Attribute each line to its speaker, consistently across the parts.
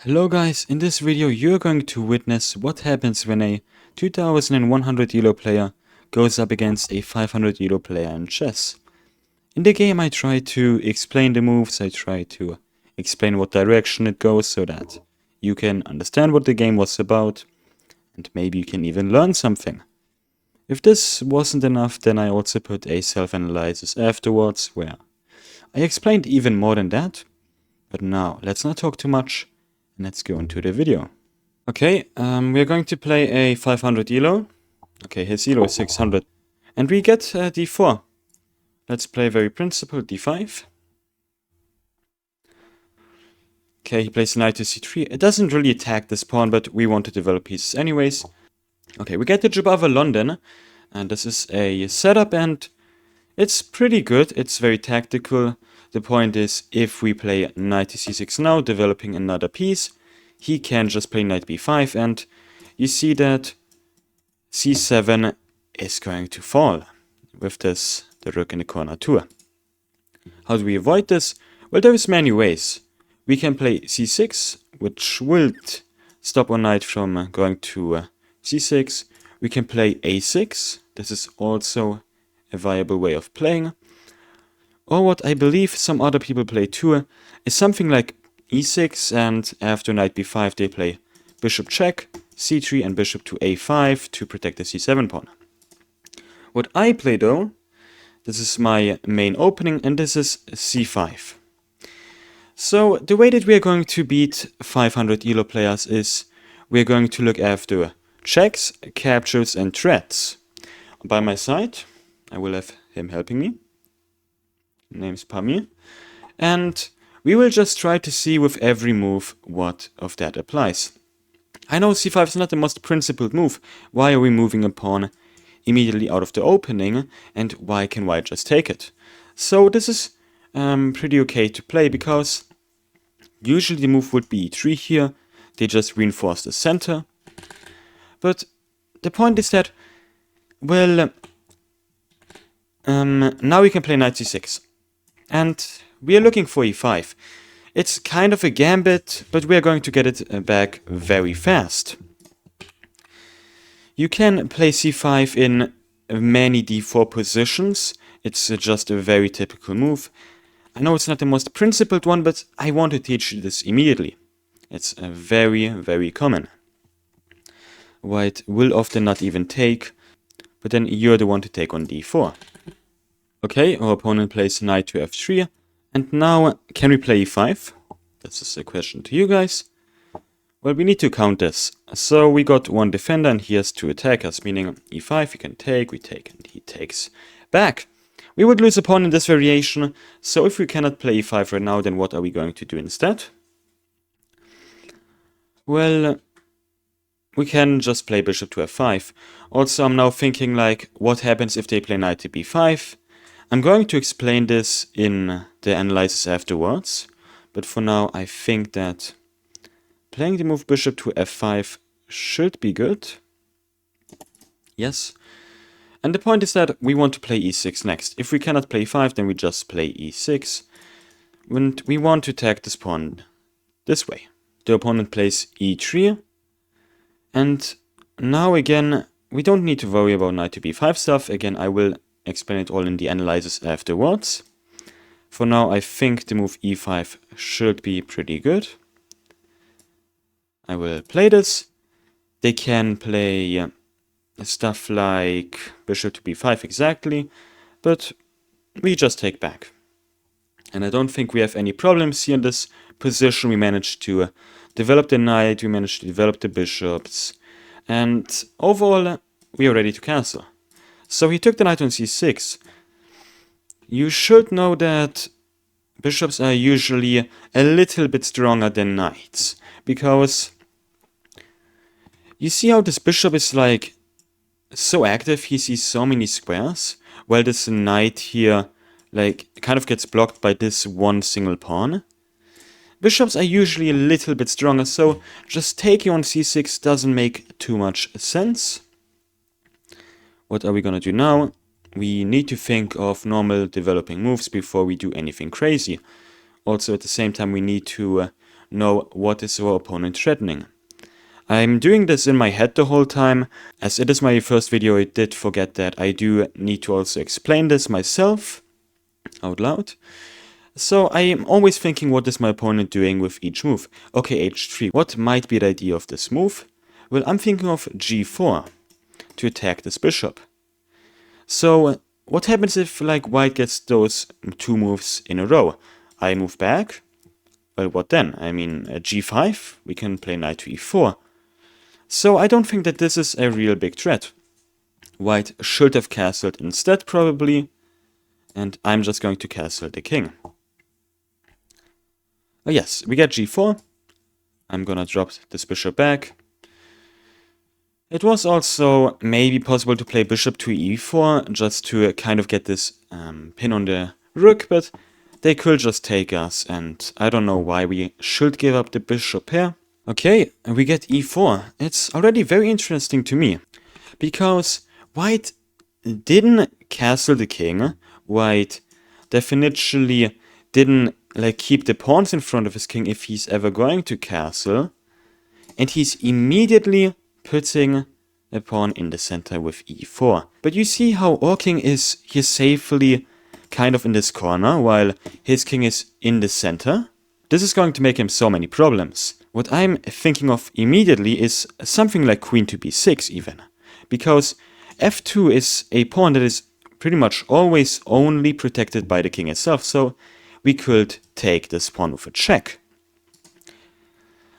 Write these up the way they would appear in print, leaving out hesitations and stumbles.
Speaker 1: Hello guys, in this video you're going to witness what happens when a 2100 Elo player goes up against a 500 Elo player in chess. In the game I try to explain the moves, I try to explain what direction it goes so that you can understand what the game was about and maybe you can even learn something. If this wasn't enough, then I also put a self-analysis afterwards where I explained even more than that. But now let's not talk too much. Let's go into the video. Okay, we're going to play a 500 Elo. Okay, his Elo is 600. And we get d4. Let's play very principled, d5. Okay, he plays knight to c3. It doesn't really attack this pawn, but we want to develop pieces anyways. Okay, we get the Jubava London. And this is a setup and it's pretty good. It's very tactical. The point is, if we play knight to c6 now, developing another piece, he can just play knight b5, and you see that c7 is going to fall with this, the rook in the corner too. How do we avoid this? Well, there is many ways. We can play c6, which will stop our knight from going to c6. We can play a6. This is also a viable way of playing. Or what I believe some other people play too is something like e6, and after knight b5 they play bishop check, c3 and bishop to a5 to protect the c7 pawn. What I play though, this is my main opening and this is c5. So the way that we are going to beat 500 Elo players is we're going to look after checks, captures and threats. By my side I will have him helping me. Name's Pamir, and we will just try to see with every move what of that applies. I know c5 is not the most principled move. Why are we moving a pawn immediately out of the opening, and why can white just take it? So this is pretty okay to play, because usually the move would be e3 here. They just reinforce the center, but the point is that, well, now we can play knight c6. And we are looking for e5. It's kind of a gambit, but we are going to get it back very fast. You can play c5 in many d4 positions. It's just a very typical move. I know it's not the most principled one, but I want to teach you this immediately. It's very, very common. White will often not even take, but then you're the one to take on d4. Okay, our opponent plays knight to f3, and now can we play e5? This is a question to you guys. Well, we need to count this. So we got one defender and he has two attackers, meaning e5 he can take, we take, and he takes back. We would lose a pawn in this variation, so if we cannot play e5 right now, then what are we going to do instead? Well, we can just play bishop to f5. Also, I'm now thinking like, what happens if they play knight to b5? I'm going to explain this in the analysis afterwards, but for now I think that playing the move bishop to f5 should be good. Yes. And the point is that we want to play e6 next. If we cannot play e5, then we just play e6. And we want to attack this pawn this way. The opponent plays e3. And now again, we don't need to worry about knight to b5 stuff. Again, I will explain it all in the analysis afterwards. For now, I think the move e5 should be pretty good. I will play this. They can play stuff like bishop to b5 exactly, but we just take back. And I don't think we have any problems here in this position. We managed to develop the knight, we managed to develop the bishops, and overall we are ready to castle. So he took the knight on c6. You should know that bishops are usually a little bit stronger than knights, because you see how this bishop is like so active, he sees so many squares, while this knight here like kind of gets blocked by this one single pawn. Bishops are usually a little bit stronger, so just taking on c6 doesn't make too much sense. What are we gonna do now? We need to think of normal developing moves before we do anything crazy. Also, at the same time, we need to know what is our opponent threatening. I'm doing this in my head the whole time. As it is my first video, I did forget that I do need to also explain this myself out loud. So I am always thinking, what is my opponent doing with each move? Okay, h3. What might be the idea of this move? Well, I'm thinking of g4 to attack this bishop. So what happens if like white gets those two moves in a row? I move back. Well, what then? I mean, g5, we can play knight to e4. So I don't think that this is a real big threat. White should have castled instead, probably. And I'm just going to castle the king. Oh yes, we get g4. I'm gonna drop this bishop back. It was also maybe possible to play bishop to e4, just to kind of get this pin on the rook, but they could just take us, and I don't know why we should give up the bishop here. Okay, we get e4. It's already very interesting to me, because white didn't castle the king. White definitely didn't like keep the pawns in front of his king if he's ever going to castle, and he's immediately putting a pawn in the center with e4. But you see how our king is here safely kind of in this corner, while his king is in the center. This is going to make him so many problems. What I'm thinking of immediately is something like queen to b6 even. Because f2 is a pawn that is pretty much always only protected by the king itself, so we could take this pawn with a check.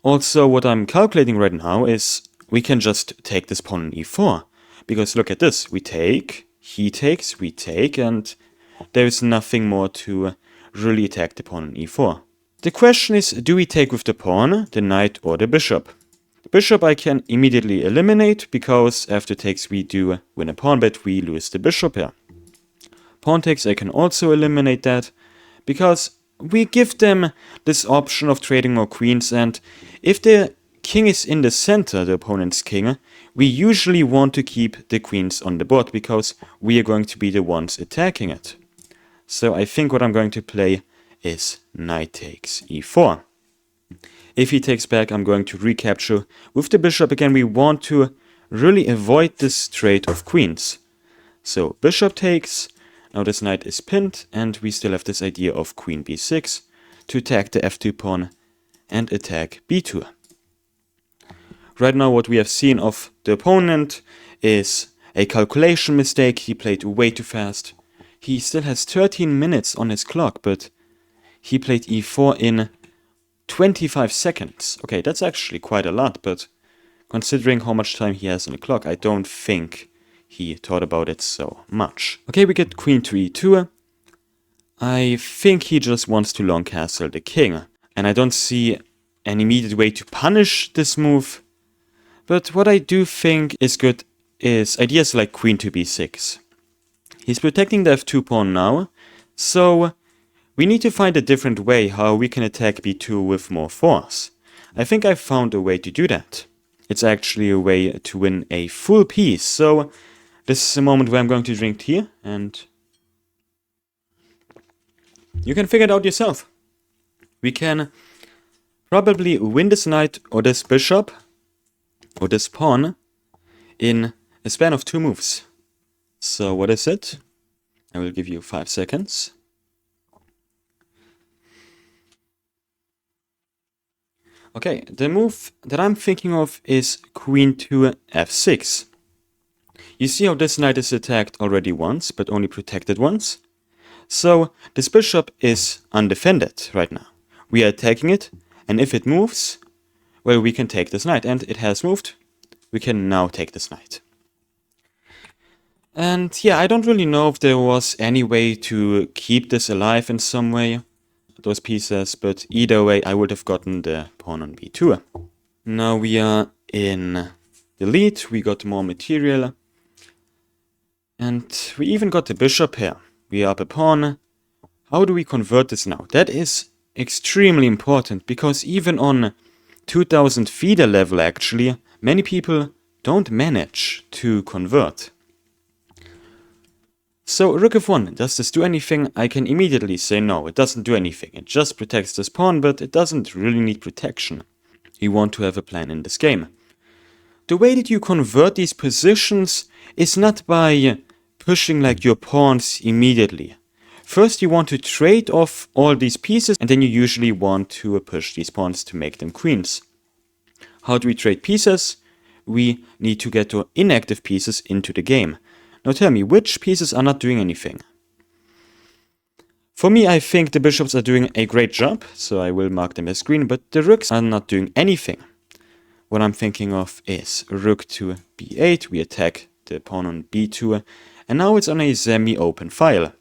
Speaker 1: Also, what I'm calculating right now is we can just take this pawn on e4. Because look at this, we take, he takes, we take, and there is nothing more to really attack the pawn on e4. The question is, do we take with the pawn, the knight, or the bishop? The bishop I can immediately eliminate, because after takes we do win a pawn, but we lose the bishop here. Pawn takes I can also eliminate that, because we give them this option of trading more queens, and if the king is in the center, the opponent's king, we usually want to keep the queens on the board, because we are going to be the ones attacking it. So I think what I'm going to play is knight takes e4. If he takes back, I'm going to recapture with the bishop. Again, we want to really avoid this trade of queens. So bishop takes, now this knight is pinned, and we still have this idea of queen b6 to attack the f2 pawn and attack b2. Right now what we have seen of the opponent is a calculation mistake. He played way too fast. He still has 13 minutes on his clock, but he played e4 in 25 seconds. Okay, that's actually quite a lot, but considering how much time he has on the clock, I don't think he thought about it so much. Okay, we get queen to e2. I think he just wants to long castle the king, and I don't see an immediate way to punish this move. But what I do think is good is ideas like queen to b6. He's protecting the f2 pawn now, so we need to find a different way how we can attack b2 with more force. I think I found a way to do that. It's actually a way to win a full piece, so this is a moment where I'm going to drink tea, and you can figure it out yourself. We can probably win this knight or this bishop or this pawn in a span of 2 moves. So what is it? I will give you 5 seconds. Okay, the move that I'm thinking of is queen to f6. You see how this knight is attacked already once, but only protected once? So this bishop is undefended right now. We are attacking it, and if it moves, well, we can take this knight, and it has moved. We can now take this knight. And yeah, I don't really know if there was any way to keep this alive in some way, those pieces, but either way I would have gotten the pawn on b2. Now we are in the lead, we got more material, and we even got the bishop here. We are up a pawn. How do we convert this now? That is extremely important, because even on 2000 feeder level actually, many people don't manage to convert. So rook f1, does this do anything? I can immediately say no, it doesn't do anything. It just protects this pawn, but it doesn't really need protection. You want to have a plan in this game. The way that you convert these positions is not by pushing like your pawns immediately. First you want to trade off all these pieces, and then you usually want to push these pawns to make them queens. How do we trade pieces? We need to get your inactive pieces into the game. Now tell me, which pieces are not doing anything? For me, I think the bishops are doing a great job, so I will mark them as green, but the rooks are not doing anything. What I'm thinking of is rook to b8, we attack the pawn on b2, and now it's on a semi-open file.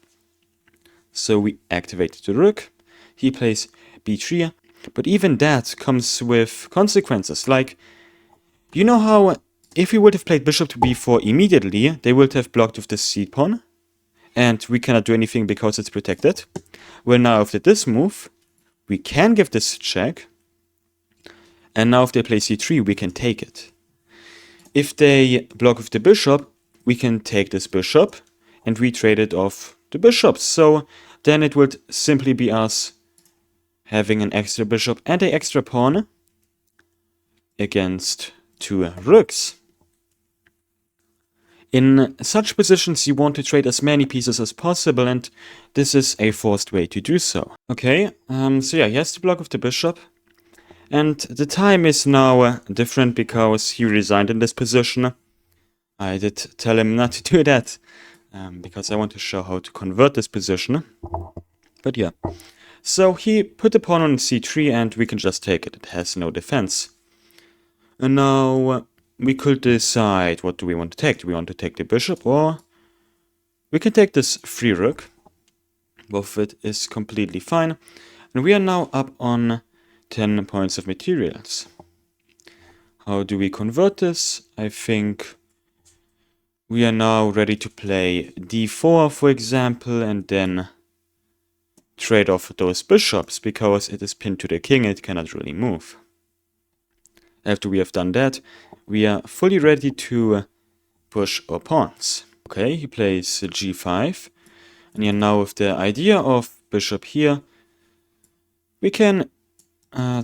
Speaker 1: So we activate the rook, he plays b3, but even that comes with consequences, like, you know how if we would have played bishop to b4 immediately, they would have blocked with the c pawn, and we cannot do anything because it's protected. Well, now after this move, we can give this check, and now if they play c3, we can take it. If they block with the bishop, we can take this bishop and retrade it off the bishops. So then it would simply be us having an extra bishop and an extra pawn against two rooks. In such positions, you want to trade as many pieces as possible, and this is a forced way to do so. Okay, so yeah, he has to block with the bishop. And the time is now different because he resigned in this position. I did tell him not to do that, because I want to show how to convert this position. But yeah, so he put the pawn on c3 and we can just take it. It has no defense. And now we could decide, what do we want to take? Do we want to take the bishop, or we can take this free rook. Both of it is completely fine. And we are now up on 10 points of materials. How do we convert this? I think we are now ready to play d4, for example, and then trade off those bishops, because it is pinned to the king, it cannot really move. After we have done that, we are fully ready to push our pawns. Okay, he plays g5, and yeah, now with the idea of bishop here, we can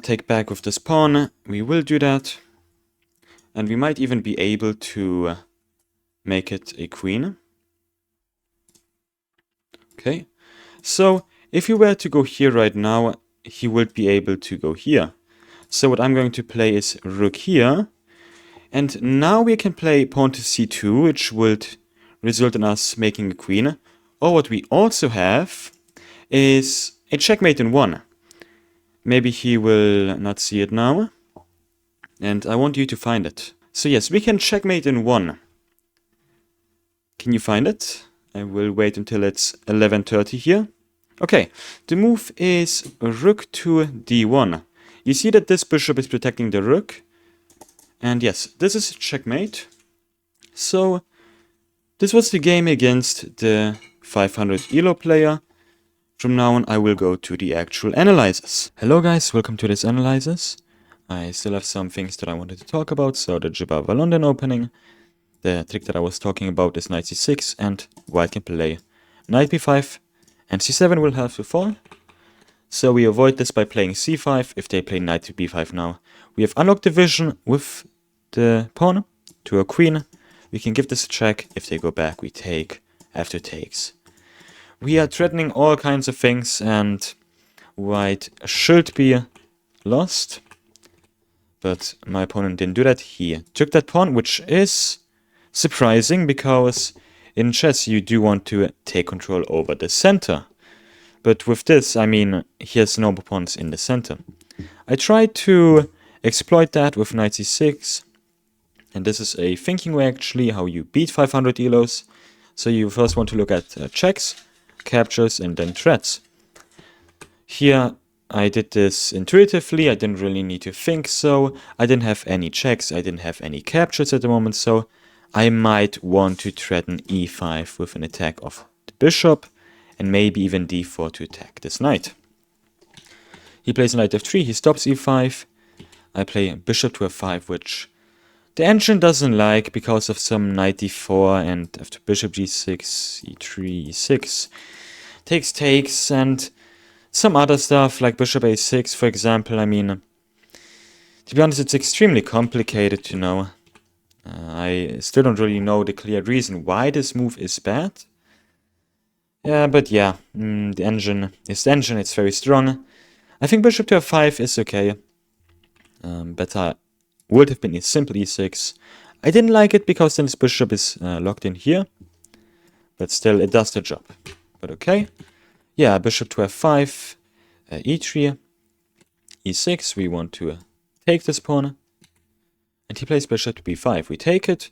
Speaker 1: take back with this pawn. We will do that, and we might even be able to make it a queen. Okay, so if you were to go here right now, he would be able to go here. So what I'm going to play is rook here, and now we can play pawn to c2, which would result in us making a queen. Or what we also have is a checkmate in 1. Maybe he will not see it now, and I want you to find it. So yes, we can checkmate in 1. Can you find it? I will wait until it's 11:30 here. Okay, the move is rook to d1. You see that this bishop is protecting the rook. And yes, this is checkmate. So this was the game against the 500 ELO player. From now on, I will go to the actual analyzers. Hello guys, welcome to this analyzers. I still have some things that I wanted to talk about. So the Jibava London opening. The trick that I was talking about is knight c6, and white can play knight b5, and c7 will have to fall. So we avoid this by playing c5. If they play knight to b5 now, we have unlocked the vision with the pawn to a queen. We can give this a check. If they go back, we take after takes. We are threatening all kinds of things, and white should be lost. But my opponent didn't do that. He took that pawn, which is surprising, because in chess you do want to take control over the center. But with this, I mean, he has no pawns in the center. I tried to exploit that with knight c6. And this is a thinking way, actually, how you beat 500 ELOs. So you first want to look at checks, captures, and then threats. Here, I did this intuitively. I didn't really need to think, so I didn't have any checks. I didn't have any captures at the moment, so I might want to threaten e5 with an attack of the bishop, and maybe even d4 to attack this knight. He plays knight f3, he stops e5. I play bishop to f5, which the engine doesn't like because of some knight d4 and after bishop g6, e3, e6, takes, and some other stuff like bishop a6, for example. I mean, to be honest, it's extremely complicated to know. I still don't really know the clear reason why this move is bad. Yeah, but yeah, the engine is the engine, it's very strong. I think bishop to f5 is okay. Better would have been simple e6. I didn't like it because then this bishop is locked in here. But still, it does the job. But okay. Yeah, bishop to f5, e3, e6. We want to take this pawn. And he plays bishop to b5. We take it.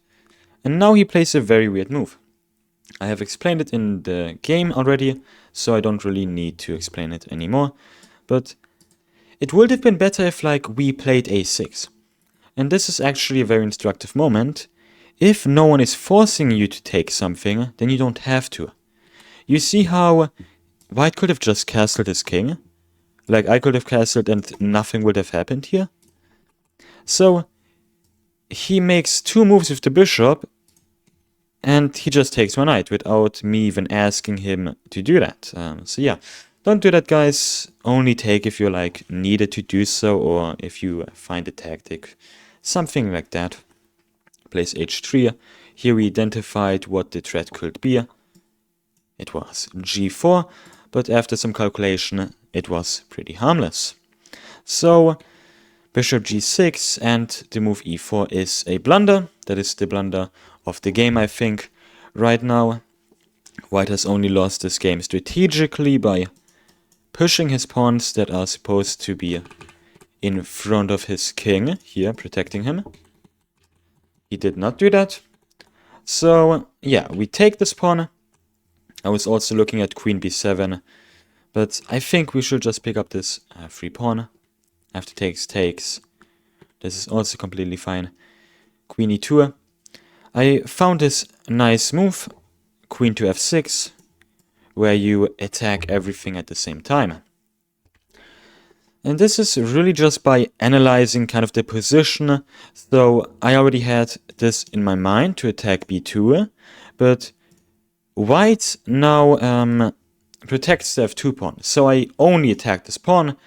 Speaker 1: And now he plays a very weird move. I have explained it in the game already, so I don't really need to explain it anymore. But it would have been better if, like, we played a6. And this is actually a very instructive moment. If no one is forcing you to take something, then you don't have to. You see how white could have just castled his king? Like, I could have castled and nothing would have happened here. So, he makes two moves with the bishop, and he just takes my knight without me even asking him to do that. So yeah, don't do that, guys. Only take if you're like needed to do so, or if you find a tactic, something like that. Plays h3. Here we identified what the threat could be. It was g4, but after some calculation, it was pretty harmless. So bishop g6 and the move e4 is a blunder. That is the blunder of the game, I think. Right now, white has only lost this game strategically by pushing his pawns that are supposed to be in front of his king, here, protecting him. He did not do that. So, yeah, we take this pawn. I was also looking at queen b7, but I think we should just pick up this free pawn. After takes. This is also completely fine. Queen e2. I found this nice move, queen to f6, where you attack everything at the same time. And this is really just by analyzing kind of the position. So I already had this in my mind to attack b2, but white now protects the f2 pawn. So I only attack this pawn,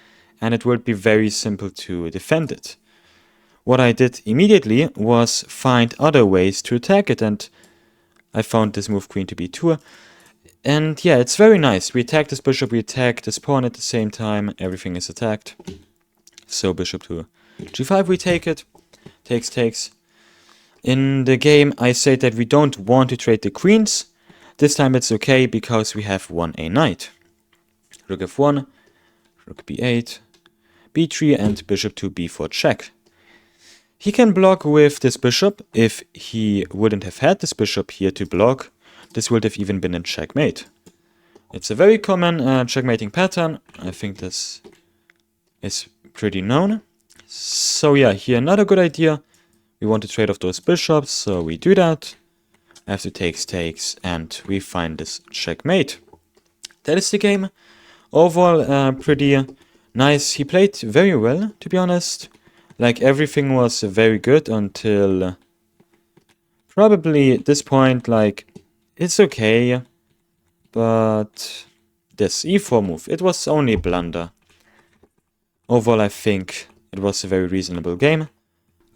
Speaker 1: and it would be very simple to defend it. What I did immediately was find other ways to attack it, and I found this move queen to b2. And yeah, it's very nice. We attack this bishop, we attack this pawn at the same time, everything is attacked. So bishop to g5, we take it. Takes. In the game, I say that we don't want to trade the queens. This time it's okay because we have won a knight. Rook f1, rook b8, b3, and bishop to b4 check. He can block with this bishop. If he wouldn't have had this bishop here to block, this would have even been a checkmate. It's a very common checkmating pattern. I think this is pretty known. So yeah, here another good idea. We want to trade off those bishops, so we do that. After takes, and we find this checkmate. That is the game. Overall, pretty nice. He played very well, to be honest. Like, everything was very good until probably at this point. Like, it's okay, but this e4 move, it was only a blunder. Overall, I think it was a very reasonable game.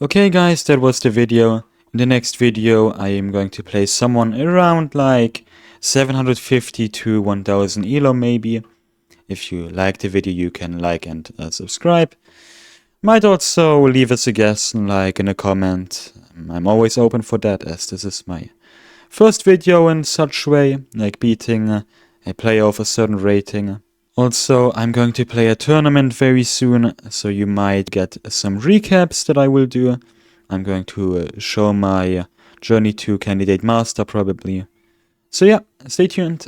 Speaker 1: Okay, guys, that was the video. In the next video, I am going to play someone around like 750 to 1000 elo maybe. If you like the video, you can like and subscribe. Might also leave a suggestion, like in a comment. I'm always open for that, as this is my first video in such way, like beating a player of a certain rating. Also, I'm going to play a tournament very soon, so you might get some recaps that I will do. I'm going to show my journey to Candidate Master probably. So yeah, stay tuned.